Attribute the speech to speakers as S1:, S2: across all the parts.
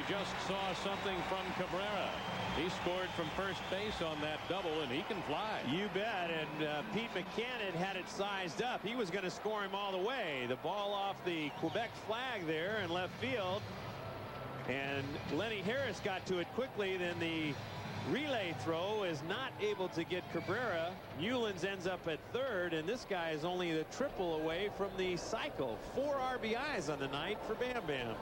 S1: just saw something from Cabrera. He scored from first base on that double, and he can fly.
S2: You bet. And Pete Mackanin had it sized up. He was going to score him all the way. The ball off the Quebec flag there in left field. And Lenny Harris got to it quickly. Then the relay throw is not able to get Cabrera. Newlands ends up at third, and this guy is only the triple away from the cycle. 4 RBIs on the night for Bam Bam.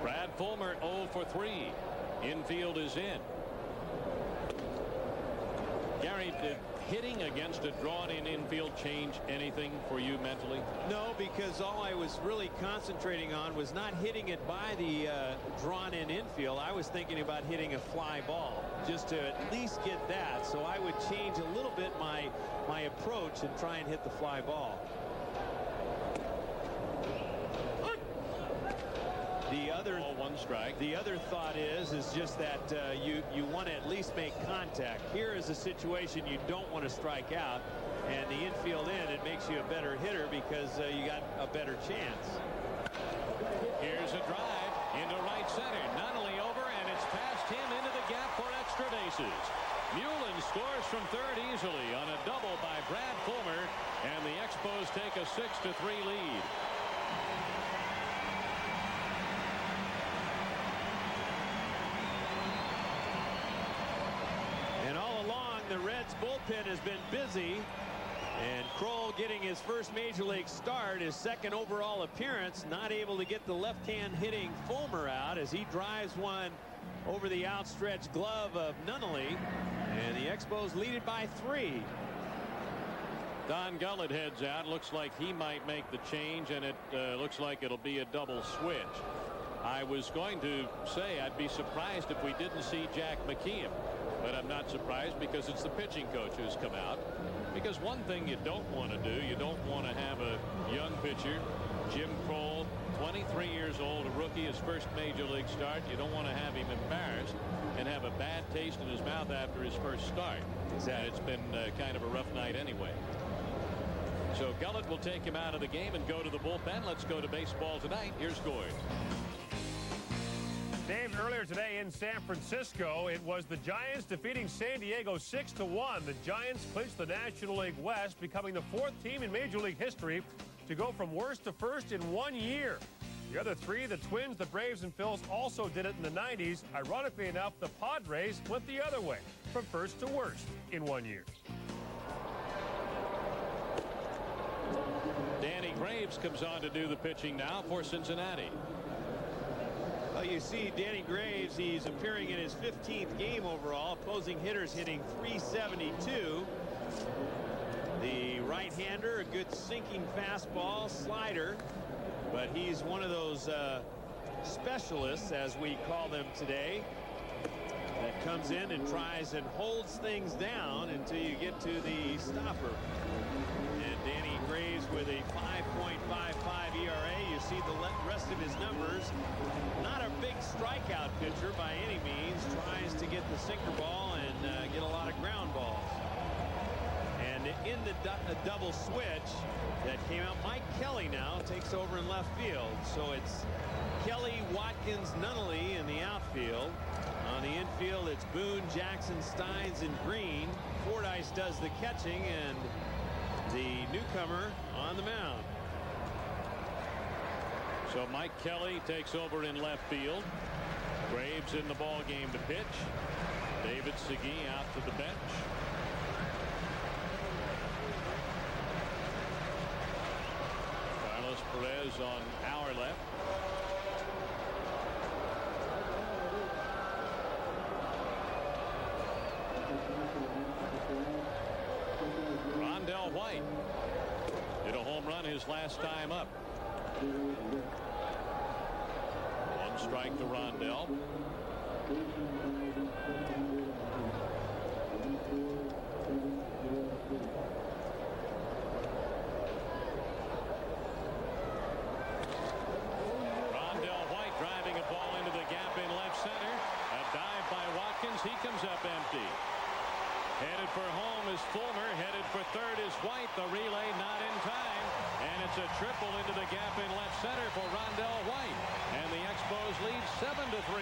S1: Brad Fulmer 0 for 3. Infield is in. Gary, did hitting against a drawn-in infield change anything for you mentally?
S2: No, because all I was really concentrating on was not hitting it by the drawn-in infield. I was thinking about hitting a fly ball just to at least get that. So I would change a little bit my approach and try and hit the fly ball. The other thought is just that you want to at least make contact. Here is a situation you don't want to strike out, and the infield in, it makes you a better hitter because you got a better chance.
S1: Here's a drive into right center. Nunnally over, and it's past him into the gap for extra bases. Newlands scores from third easily on a double by Brad Fulmer, and the Expos take a 6-3 lead.
S2: The Reds bullpen has been busy, and Kroll getting his first major league start, his second overall appearance, not able to get the left-hand hitting Fulmer out as he drives one over the outstretched glove of Nunnally, and the Expos lead it by 3.
S1: Don Gullett heads out. Looks like he might make the change, and it looks like it'll be a double switch. I was going to say I'd be surprised if we didn't see Jack McKeon. But I'm not surprised because it's the pitching coach who's come out. Because one thing you don't want to do, you don't want to have a young pitcher, Jim Kroll, 23 years old, a rookie, his first major league start. You don't want to have him embarrassed and have a bad taste in his mouth after his first start. And it's been kind of a rough night anyway. So Gullett will take him out of the game and go to the bullpen. Let's go to baseball tonight. Here's Gord.
S3: Dave, earlier today in San Francisco, it was the Giants defeating San Diego 6-1. The Giants clinched the National League West, becoming the 4th team in Major League history to go from worst to first in 1 year. The other 3, the Twins, the Braves, and Phils, also did it in the 90s. Ironically enough, the Padres went the other way, from first to worst in 1 year.
S1: Danny Graves comes on to do the pitching now for Cincinnati.
S2: Well, you see Danny Graves, he's appearing in his 15th game overall. Opposing hitters hitting .372. The right-hander, a good sinking fastball, slider. But he's one of those specialists, as we call them today, that comes in and tries and holds things down until you get to the stopper. And Danny Graves with a 5.55 ERA. You see the rest of his numbers. Not a big strikeout pitcher by any means. Tries to get the sinker ball and get a lot of ground balls. And in the double switch that came out, Mike Kelly now takes over in left field. So it's Kelly, Watkins, Nunnally in the outfield. On the infield, it's Boone, Jackson, Steins, and Green. Fordyce does the catching, and the newcomer on the mound.
S1: So Mike Kelly takes over in left field. Graves in the ball game to pitch. David Segui out to the bench. Carlos Perez on our left. Rondell White hit a home run his last time up. 1 strike to Rondell. Rondell White driving a ball into the gap in left center. A dive by Watkins. He comes up empty. Headed for home is Fulmer. Headed for third is White. The relay not in time. And it's a triple into the gap in left center for Rondell White. And the Expos lead 7-3.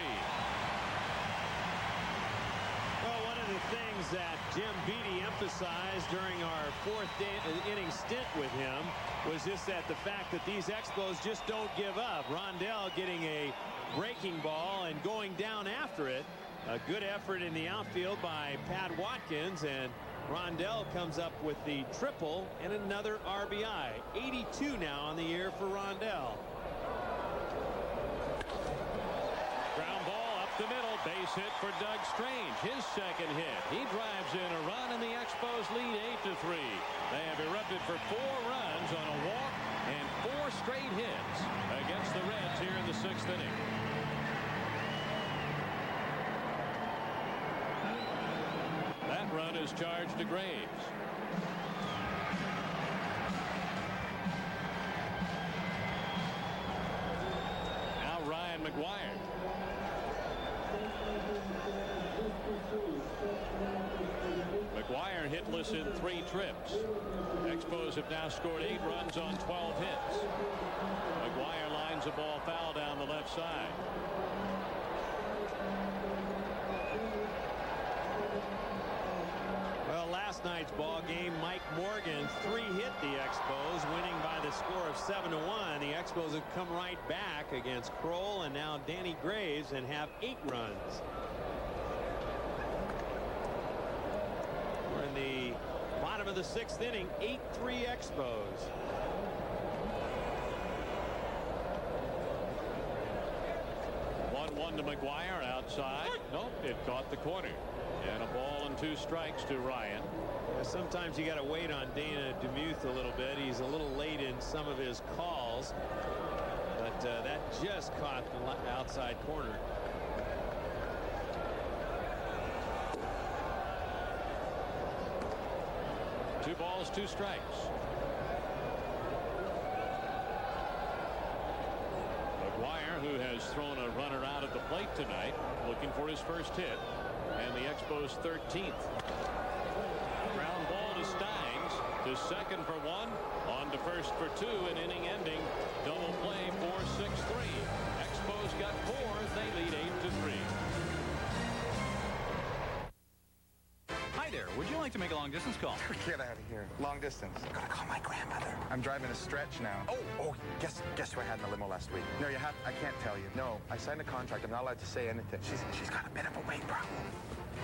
S2: Well, one of the things that Jim Beattie emphasized during our fourth inning stint with him was just that the fact that these Expos just don't give up. Rondell getting a breaking ball and going down after it. A good effort in the outfield by Pat Watkins, and Rondell comes up with the triple and another RBI. 82 now on the year for Rondell.
S1: Ground ball up the middle. Base hit for Doug Strange. His second hit. He drives in a run, and the Expos lead 8-3. They have erupted for 4 runs on a walk and 4 straight hits against the Reds here in the 6th inning. That run is charged to Graves. Now Ryan McGuire. McGuire hitless in 3 trips. Expos have now scored 8 runs on 12 hits. McGuire lines a ball foul down the left side.
S2: Well, last night's ball game, Mike Morgan 3-hit the Expos, winning by the score of 7-1. The Expos have come right back against Kroll and now Danny Graves and have 8 runs. We're in the bottom of the 6th inning, 8-3 Expos.
S1: One to McGuire outside. Nope, it caught the corner. And a ball and 2 strikes to Ryan.
S2: Yeah, sometimes you got to wait on Dana DeMuth a little bit. He's a little late in some of his calls, but that just caught the outside corner.
S1: Two balls, 2 strikes. McGuire, who has thrown a runner out at the plate tonight, looking for his first hit. And the Expos 13th. Ground ball to Steins, to second for 1, on to first for 2, an inning ending double play for 6-3. Expos got 4, they lead 8-3.
S4: Hi there, would you like to make a long distance call?
S5: Get out of here. Long distance. Gotta call my grandmother. I'm driving a stretch now. Oh, guess who I had in the limo last week? No, I can't tell you. No, I signed a contract. I'm not allowed to say anything. She's got a bit of a weight problem.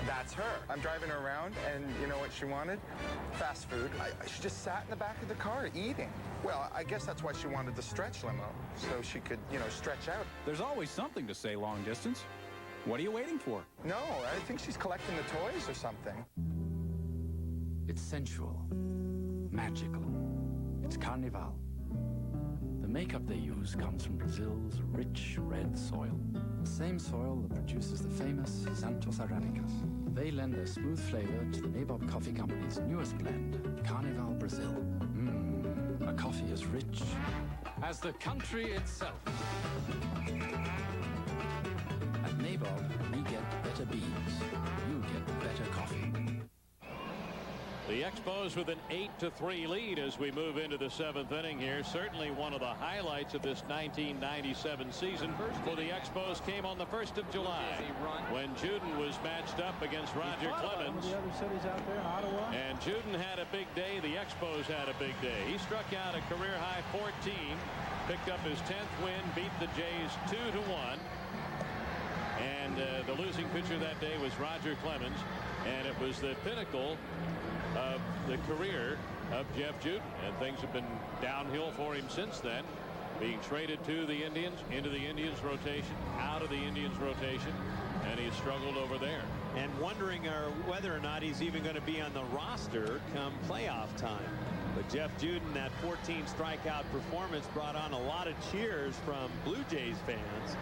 S5: That's her. I'm driving her around, and you know what she wanted? Fast food. She just sat in the back of the car eating. Well, I guess that's why she wanted the stretch limo, so she could, stretch out.
S4: There's always something to say long distance. What are you waiting for?
S5: No, I think she's collecting the toys or something.
S6: It's sensual, magical. It's Carnival. The makeup they use comes from Brazil's rich red soil. The same soil that produces the famous Santos Aranicas. They lend a smooth flavor to the Nabob Coffee Company's newest blend, Carnival Brazil. A coffee as rich as the country itself. At Nabob, we get better beans. You get better coffee.
S1: The Expos with an 8-3 lead as we move into the 7th inning here. Certainly one of the highlights of this 1997 season for the Expos came on the 1st of July when Juden was matched up against Roger Clemens.
S7: The other cities out there in Ottawa.
S1: And Juden had a big day. The Expos had a big day. He struck out a career high 14, picked up his 10th win, beat the Jays 2-1. And the losing pitcher that day was Roger Clemens, and it was the pinnacle of the career of Jeff Juden, and things have been downhill for him since then, being traded to the Indians, into the Indians rotation, out of the Indians rotation, and he's struggled over there.
S2: And wondering whether or not he's even going to be on the roster come playoff time. But Jeff Juden, that 14 strikeout performance brought on a lot of cheers from Blue Jays fans.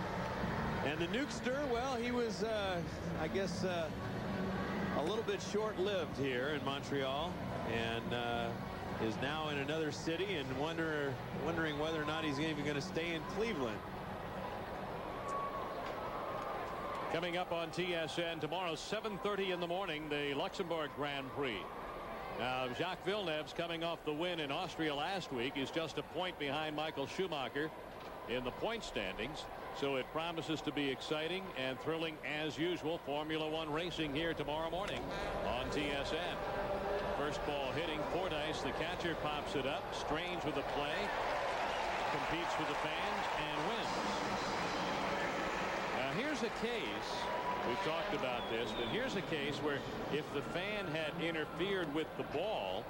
S2: And the Nukester, well, he was, I guess, a little bit short-lived here in Montreal, and is now in another city, and wondering whether or not he's even going to stay in Cleveland.
S1: Coming up on TSN tomorrow, 7:30 in the morning, the Luxembourg Grand Prix. Now, Jacques Villeneuve's coming off the win in Austria last week. He's just a point behind Michael Schumacher in the point standings. So it promises to be exciting and thrilling as usual. Formula One racing here tomorrow morning on TSN. First ball hitting Fordyce. The catcher pops it up. Strange with the play. Competes with the fans and wins. Now here's a case. We've talked about this, but here's a case where if the fan had interfered with the ball,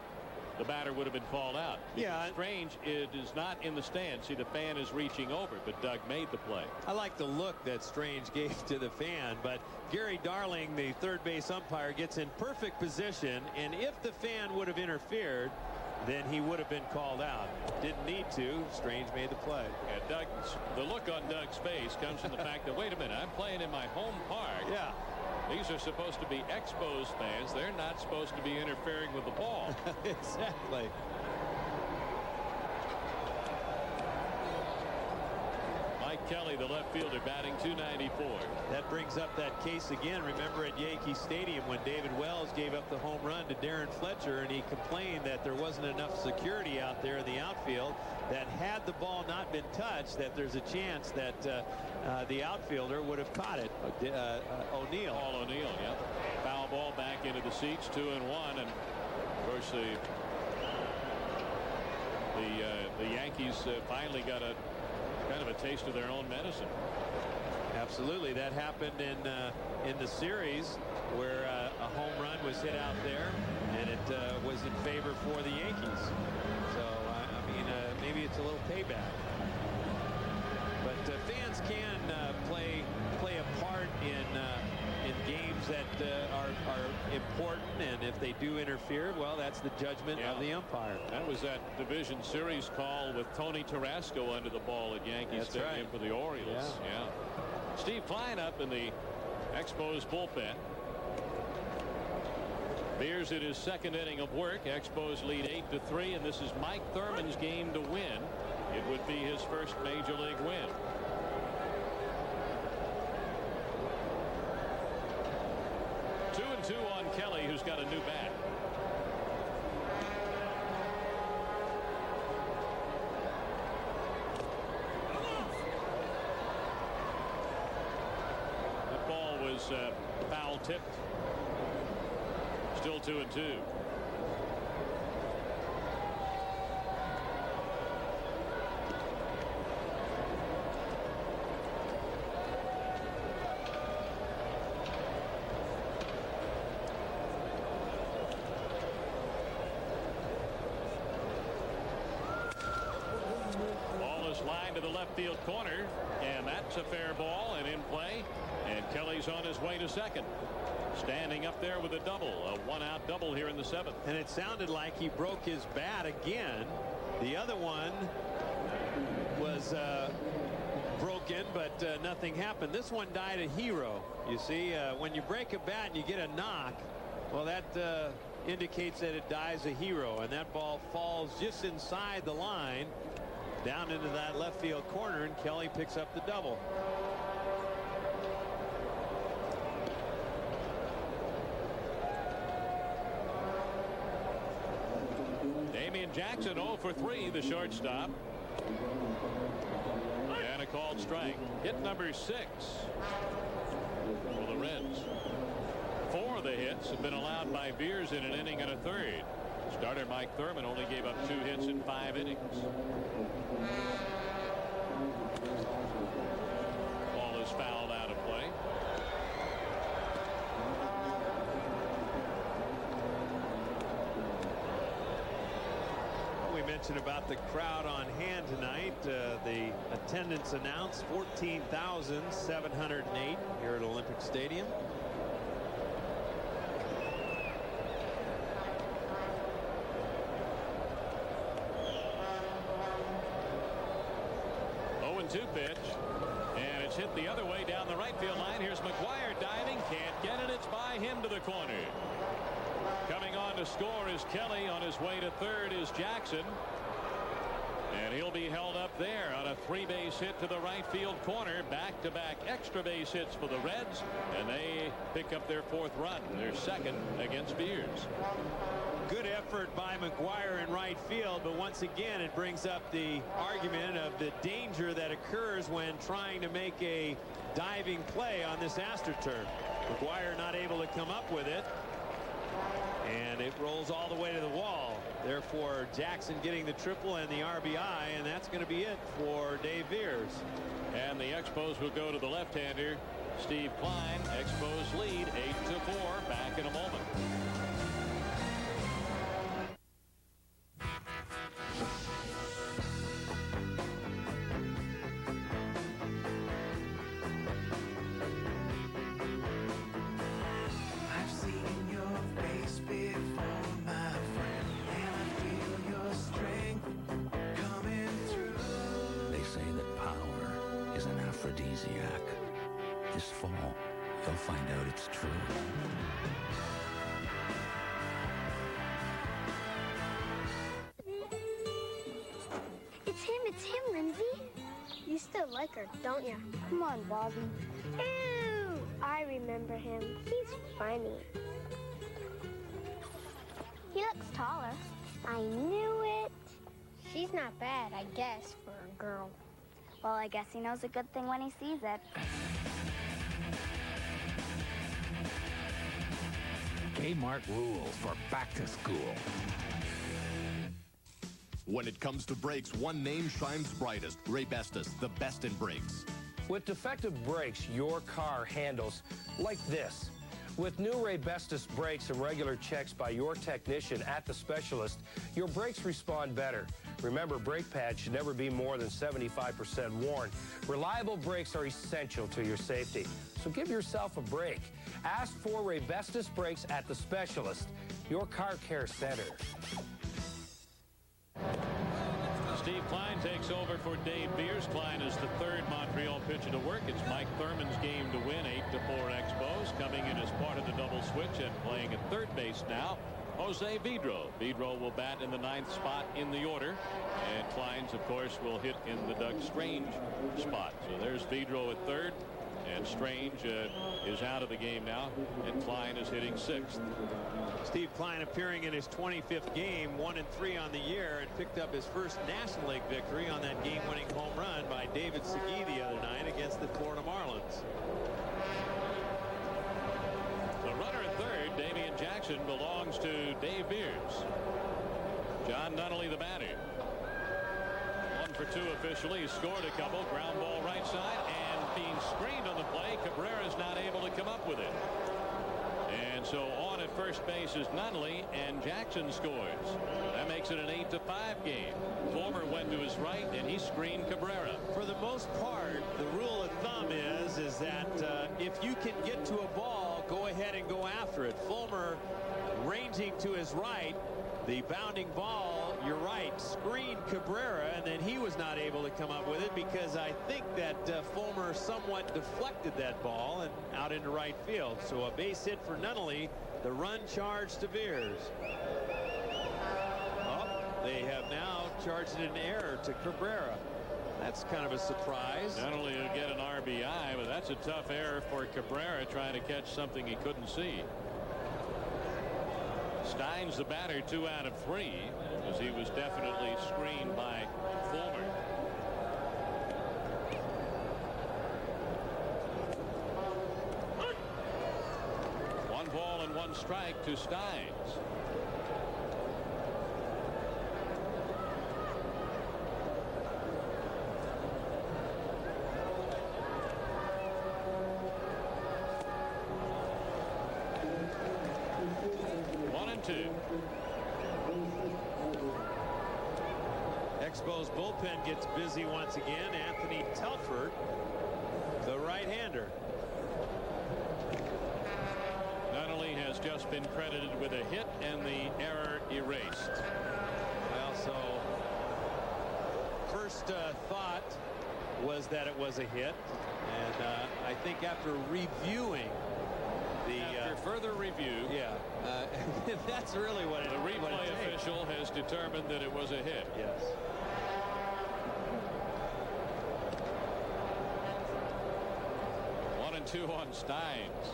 S1: the batter would have been called out.
S2: Yeah.
S1: Strange, it is not in the stand. See, the fan is reaching over, but Doug made the play.
S2: I like the look that Strange gave to the fan, but Gary Darling, the third base umpire, gets in perfect position, and if the fan would have interfered, then he would have been called out. Didn't need to. Strange made the play.
S1: Yeah, Doug, the look on Doug's face comes from the fact that, wait a minute, I'm playing in my home park.
S2: Yeah.
S1: These are supposed to be Expos fans. They're not supposed to be interfering with the ball.
S2: Exactly.
S1: Mike Kelly, the left fielder, batting .294.
S2: That brings up that case again. Remember at Yankee Stadium when David Wells gave up the home run to Darren Fletcher, and he complained that there wasn't enough security out there in the outfield, that had the ball not been touched, that there's a chance that the outfielder would have caught it. O'Neill.
S1: Paul O'Neill, yeah. Foul ball back into the seats, 2-1, and of course the Yankees finally got a kind of a taste of their own medicine.
S2: Absolutely. That happened in the series where a home run was hit out there, and it was in favor for the Yankees. So I mean, maybe it's a little payback. But fans can play a part in games that are important, and if they do interfere, well, that's the judgment of the umpire.
S1: That was that division series call with Tony Tarasco under the ball at Yankee Stadium for the Orioles. Yeah. Steve Klein up in the Expos bullpen. Beers in his second inning of work. Expos lead 8-3, and this is Mike Thurman's game to win. It would be his first major league win. Two on Kelly, who's got a new bat. That ball was foul tipped. Still 2-2. Line to the left field corner, and that's a fair ball and in play, and Kelly's on his way to second, standing up there with a double, a one-out double here in the seventh.
S2: And it sounded like he broke his bat again. The other one was broken, but nothing happened. This one died a hero. You see, when you break a bat and you get a knock, well, that indicates that it dies a hero, and that ball falls just inside the line down into that left field corner, and Kelly picks up the double.
S1: Damian Jackson 0 for 3, the shortstop. And a called strike. Hit number 6 for the Reds. 4 of the hits have been allowed by Beers in an inning and a third. Starter Mike Thurman only gave up 2 hits in 5 innings. Ball is fouled out of play.
S2: We mentioned about the crowd on hand tonight. The attendance announced 14,708 here at Olympic Stadium.
S1: Two pitch, and it's hit the other way down the right field line. Here's McGuire diving, can't get it. It's by him to the corner. Coming on to score is Kelly. On his way to third is Jackson, And he'll be held up there on a 3-base hit to the right field corner. Back-to-back extra base hits for the Reds, and they pick up their 4th run, their 2nd against Beers.
S2: Good effort by McGuire in right field, but once again it brings up the argument of the danger that occurs when trying to make a diving play on this AstroTurf. McGuire not able to come up with it, and it rolls all the way to the wall. Therefore, Jackson getting the triple and the RBI, and that's going to be it for Dave Beers.
S1: And the Expos will go to the left-hander, Steve Kline. Expos lead 8-4. Back in a moment.
S8: This fall, you'll find out it's true.
S9: It's him, Lindsay. You still like her, don't you? Come on, Bobby. Ew! I remember him. He's funny. He looks taller. I knew it. She's not bad, I guess, for a girl. Well, I guess he knows a good thing when he sees it.
S8: Kmart rules for back to school.
S10: When it comes to brakes, one name shines brightest. Raybestos, the best in brakes.
S11: With defective brakes, your car handles like this. With new Raybestos brakes and regular checks by your technician at the specialist, your brakes respond better. Remember, brake pads should never be more than 75% worn. Reliable brakes are essential to your safety, so give yourself a break. Ask for Raybestos brakes at the specialist, your car care center.
S1: Steve Kline takes over for Dave Beers. Kline is the 3rd Montreal pitcher to work. It's Mike Thurman's game to win. 8-4 Expos. Coming in as part of the double switch and playing at 3rd base now, Jose Vidro. Vidro will bat in the 9th spot in the order. And Klein's, of course, will hit in the Doug Strange spot. So there's Vidro at 3rd. And Strange is out of the game now, and Kline is hitting 6th.
S2: Steve Kline appearing in his 25th game, 1-3 on the year, and picked up his first National League victory on that game-winning home run by David Segui the other night against the Florida Marlins.
S1: The runner at 3rd, Damian Jackson, belongs to Dave Beers. John Nunnally, the batter. 1 for 2 officially. He scored a couple. Ground ball right side, and being screened on the play, Cabrera's not able to come up with it. And so on at first base is Nunnally, and Jackson scores. That makes it an 8-5 game. Fulmer went to his right, and he screened Cabrera.
S2: For the most part, the rule of thumb is that if you can get to a ball, go ahead and go after it. Fulmer ranging to his right, the bounding ball, you're right, screened Cabrera, and then he was not able to come up with it because I think that Fulmer somewhat deflected that ball and out into right field. So a base hit for Nunnally, the run charged to Beers. Oh, they have now charged it an error to Cabrera. That's kind of a surprise.
S1: Nunnally will get an RBI, but that's a tough error for Cabrera trying to catch something he couldn't see. Stein's the batter 2 out of 3 because he was definitely screened by Fulmer. One ball and 1 strike to Steins.
S2: Expos bullpen gets busy once again. Anthony Telford, the right-hander.
S1: Nunnally has just been credited with a hit and the error erased.
S2: Well, so first thought was that it was a hit, and I think after reviewing
S1: after further review,
S2: that's really what it.
S1: The replay official has determined that it was a hit.
S2: Yes.
S1: 2 on Steins.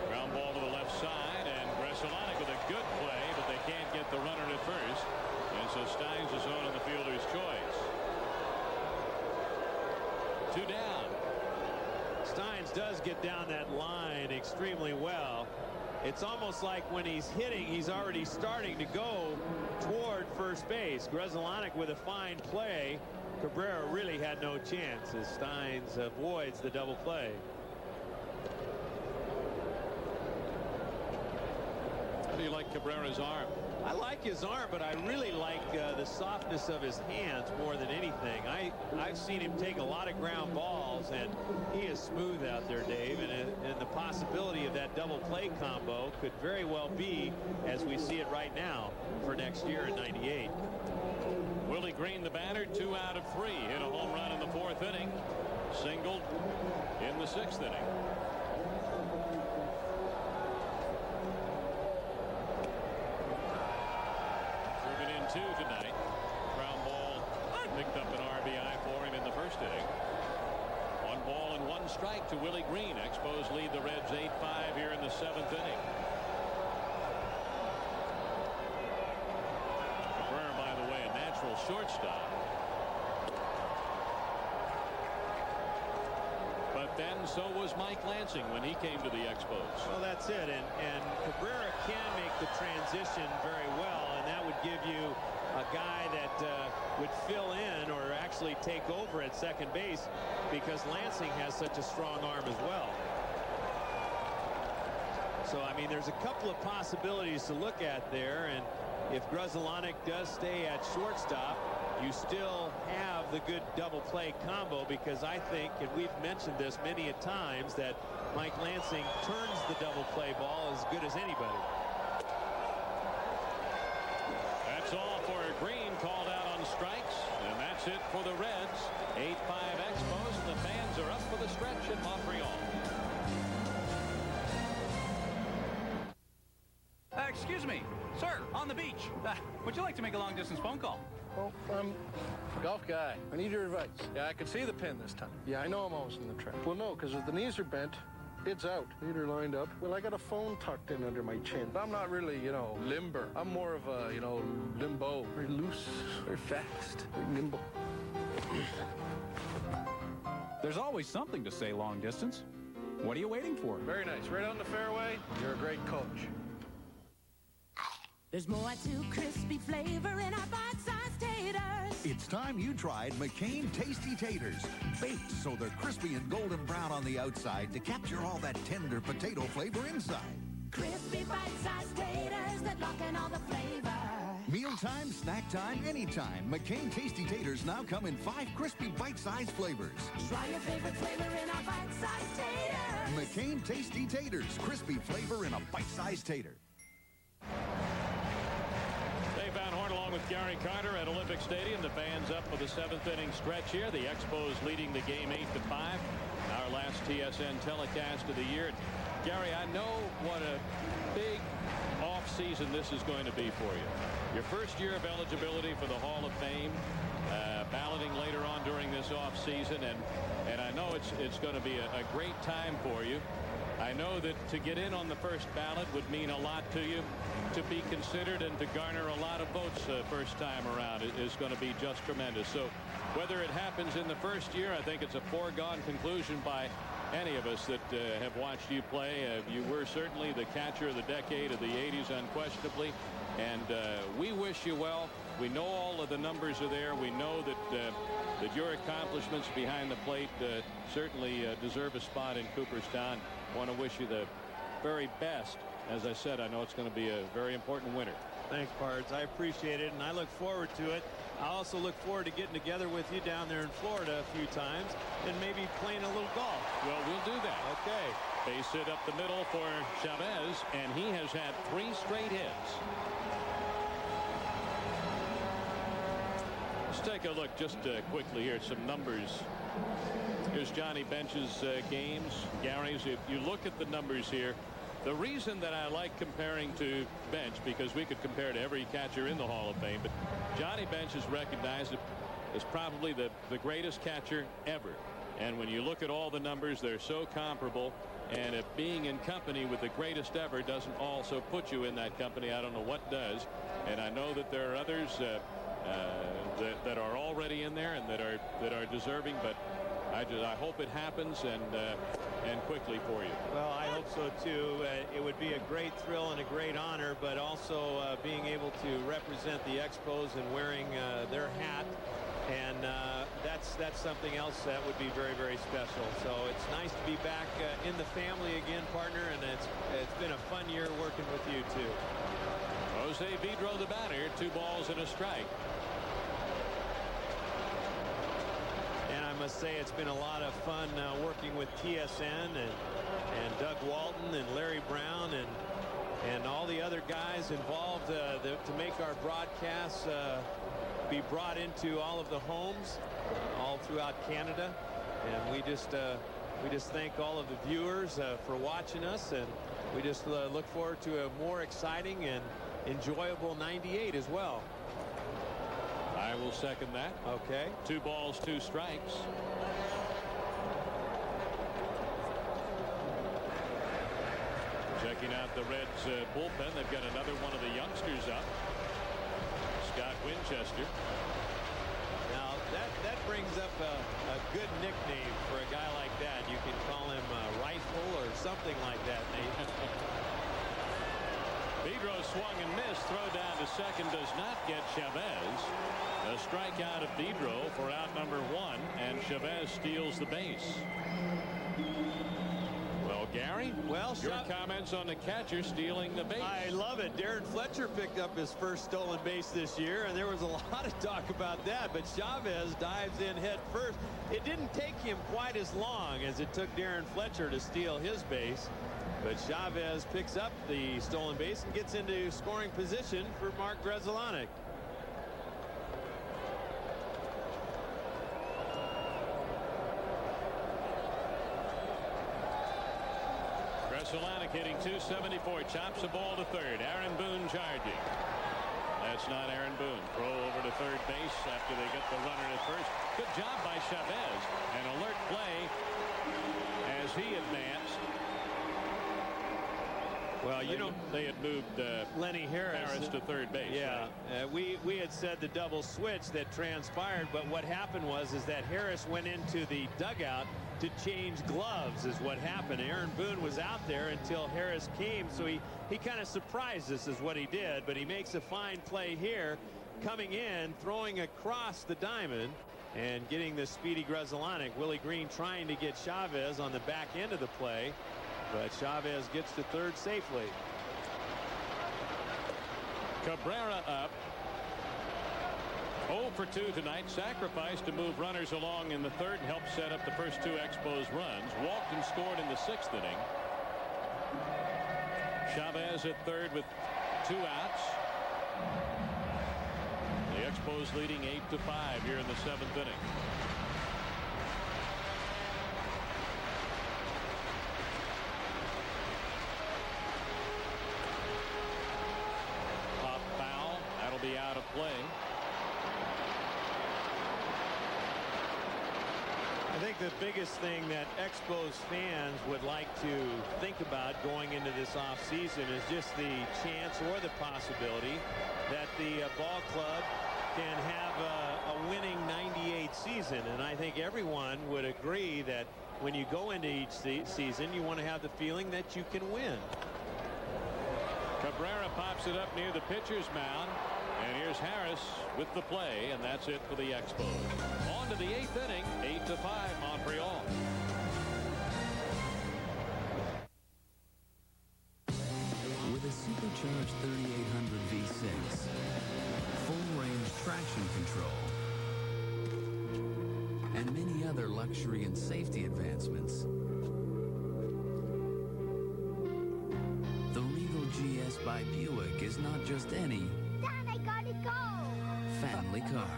S1: Ground ball to the left side, and Gresalonic with a good play, but they can't get the runner at first. And so Steins is on the fielder's choice. 2 down.
S2: Steins does get down that line extremely well. It's almost like when he's hitting, he's already starting to go toward first base. Gresalonic with a fine play. Cabrera really had no chance as Steins avoids the double play.
S1: How do you like Cabrera's arm?
S2: I like his arm, but I really like the softness of his hands more than anything. I've seen him take a lot of ground balls, and he is smooth out there, Dave. And the possibility of that double play combo could very well be, as we see it right now, for next year in '98.
S1: Willie Green, the batter, 2 out of 3. Hit a home run in the 4th inning. Singled in the 6th inning. Driven in 2 tonight. Ground ball picked up an RBI for him in the 1st inning. 1 ball and 1 strike to Willie Green. Expos lead the Reds 8-5 here in the 7th inning. Cabrera, by the way, a natural shortstop. But then so was Mike Lansing when he came to the Expos.
S2: Well, that's it. And Cabrera can make the transition very well, and that would give you a guy that would fill in or actually take over at second base because Lansing has such a strong arm as well. So, I mean, there's a couple of possibilities to look at there, and if Gresalonic does stay at shortstop, you still have the good double play combo, because I think, and we've mentioned this many a times, that Mike Lansing turns the double play ball as good as anybody.
S1: That's all for Green, called out on strikes, and that's it for the Reds. 8-5 Expos, and the fans are up for the stretch in Montreal.
S4: Excuse me, sir, on the beach. Would you like to make a long-distance phone call?
S7: Oh, I'm a golf guy. I need your advice. Yeah, I can see the pin this time. Yeah, I know I'm always in the trap. Well, no, because if the knees are bent, it's out. Feet are lined up. Well, I got a phone tucked in under my chin. I'm not really, limber. I'm more of a, limbo. Very loose, very fast, very nimble.
S4: There's always something to say long distance. What are you waiting for?
S7: Very nice. Right on the fairway. You're a great coach.
S12: There's more to crispy flavor in our bite-sized taters.
S13: It's time you tried McCain Tasty Taters. Baked so they're crispy and golden brown on the outside to capture all that tender potato flavor inside.
S12: Crispy bite-sized taters that lock in all the flavor.
S13: Mealtime, snack time, anytime. McCain Tasty Taters now come in 5 crispy bite-sized flavors.
S12: Try your favorite flavor in our bite-sized taters.
S13: McCain Tasty Taters. Crispy flavor in a bite-sized tater.
S1: Dave Van Horn along with Gary Carter at Olympic Stadium. The fans up for the 7th inning stretch here. The Expos leading the game 8-5. Our last TSN telecast of the year. Gary, I know what a big off-season this is going to be for you. Your first year of eligibility for the Hall of Fame, balloting later on during this off-season, and I know it's going to be a great time for you. I know that to get in on the first ballot would mean a lot to you. To be considered and to garner a lot of votes first time around is going to be just tremendous. So whether it happens in the first year, I think it's a foregone conclusion by any of us that have watched you play. You were certainly the catcher of the decade of the 80s, unquestionably. And we wish you well. We know all of the numbers are there. We know that your accomplishments behind the plate certainly deserve a spot in Cooperstown. Want to wish you the very best. As I said, I know it's going to be a very important winter.
S2: Thanks, Pards. I appreciate it, and I look forward to it. I also look forward to getting together with you down there in Florida a few times and maybe playing a little golf.
S1: Well, we'll do that.
S2: Okay.
S1: Base hit up the middle for Chavez, and he has had 3 straight hits. Let's take a look just quickly here at some numbers. Here's Johnny Bench's games. Gary's, if you look at the numbers here, the reason that I like comparing to Bench, because we could compare to every catcher in the Hall of Fame, but Johnny Bench is recognized as probably the greatest catcher ever. And when you look at all the numbers, they're so comparable. And if being in company with the greatest ever doesn't also put you in that company, I don't know what does. And I know that there are others that are already in there and that are deserving, but I hope it happens and quickly for you.
S2: Well, I hope so too. It would be a great thrill and a great honor, but also being able to represent the Expos and wearing their hat, and that's something else that would be very, very special. So it's nice to be back in the family again, partner, and it's been a fun year working with you too.
S1: Jose Vidro, the batter, 2 balls and a strike.
S2: And I must say it's been a lot of fun working with TSN and Doug Walton and Larry Brown and all the other guys involved to make our broadcasts be brought into all of the homes all throughout Canada. And we just thank all of the viewers for watching us, and we just look forward to a more exciting and enjoyable 98 as well.
S1: I will second that.
S2: Okay.
S1: 2 balls, 2 strikes. Checking out the Reds bullpen. They've got another one of the youngsters up, Scott Winchester.
S2: Now that brings up a good nickname for a guy like that. You can call him Rifle or something like that, Nate.
S1: Vidro swung and missed. Throw down to second does not get Chavez. A strikeout of Vidro for out number 1, and Chavez steals the base. Well, Gary, your comments on the catcher stealing the base.
S2: I love it. Darren Fletcher picked up his first stolen base this year, and there was a lot of talk about that, but Chavez dives in head first. It didn't take him quite as long as it took Darren Fletcher to steal his base, but Chavez picks up the stolen base and gets into scoring position for Mark Grudzielanek.
S1: Grudzielanek hitting .274, chops the ball to third. Aaron Boone charging. That's not Aaron Boone. Throw over to third base after they get the runner at first. Good job by Chavez. An alert play as he advanced.
S2: Well, you know,
S1: they had moved
S2: Lenny Harris
S1: to third base.
S2: Yeah,
S1: right?
S2: we had said the double switch that transpired, but what happened was that Harris went into the dugout to change gloves is what happened. Aaron Boone was out there until Harris came, so he kind of surprised us is what he did, but he makes a fine play here, coming in, throwing across the diamond, and getting the speedy Grudzielanek. Willie Green trying to get Chavez on the back end of the play, but Chavez gets to third safely.
S1: Cabrera up. 0 for 2 tonight. Sacrificed to move runners along in the third and helped set up the first 2 Expos runs. Walked and scored in the 6th inning. Chavez at third with 2 outs. The Expos leading 8-5 here in the 7th inning. Pop foul. That'll be out of play.
S2: I think the biggest thing that Expos fans would like to think about going into this offseason is just the chance or the possibility that the ball club can have a winning 98 season. And I think everyone would agree that when you go into each season, you want to have the feeling that you can win.
S1: Cabrera pops it up near the pitcher's mound. And here's Harris with the play, and that's it for the Expos. On to the 8th inning, 8-5 Montreal.
S14: With a supercharged 3800 V6, full-range traction control, and many other luxury and safety advancements, the Regal GS by Buick is not just any family car.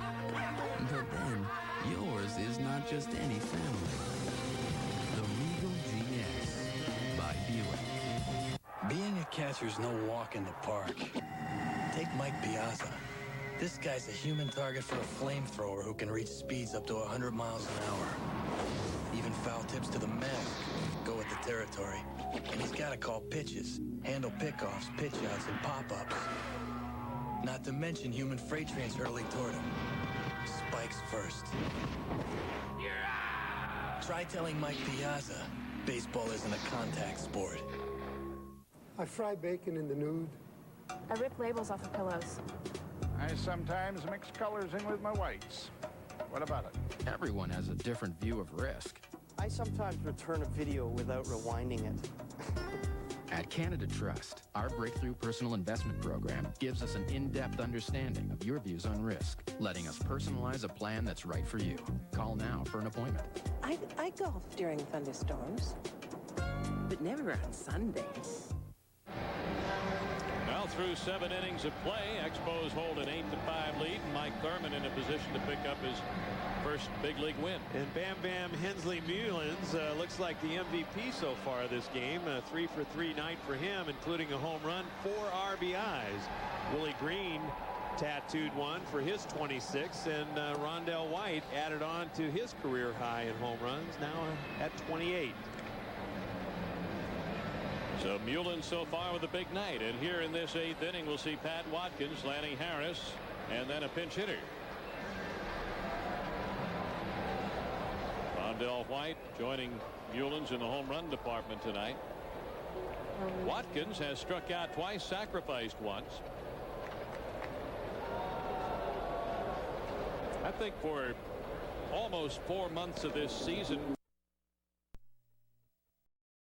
S14: But then, yours is not just any family. The Regal GS by Buick.
S15: Being a catcher's no walk in the park. Take Mike Piazza. This guy's a human target for a flamethrower who can reach speeds up to 100 miles an hour. Even foul tips to the mask go with the territory. And he's got to call pitches, handle pickoffs, pitch outs, and pop-ups. Not to mention human freight trains hurtling toward him. Spikes first. Try telling Mike Piazza baseball isn't a contact sport.
S16: I fry bacon in the nude.
S17: I rip labels off of pillows.
S18: I sometimes mix colors in with my whites. What about it?
S6: Everyone has a different view of risk.
S19: I sometimes return a video without rewinding it.
S6: At Canada Trust, our breakthrough personal investment program gives us an in-depth understanding of your views on risk, letting us personalize a plan that's right for you. Call now for an appointment.
S20: I golf during thunderstorms, but never on Sundays.
S1: Well, through 7 innings of play, Expos hold an 8-5 lead. Mike Thurman in a position to pick up his first big league win.
S2: And Bam Bam Hensley Mullins looks like the MVP so far this game. A 3-for-3 night for him, including a home run, 4 RBIs. Willie Green tattooed one for his 26, and Rondell White added on to his career high in home runs, now at 28.
S1: So Mullins so far with a big night, and here in this 8th inning we'll see Pat Watkins, Lanny Harris, and then a pinch hitter. Rondell White joining Mullins in the home run department tonight. Watkins has struck out twice, sacrificed once. I think for almost 4 months of this season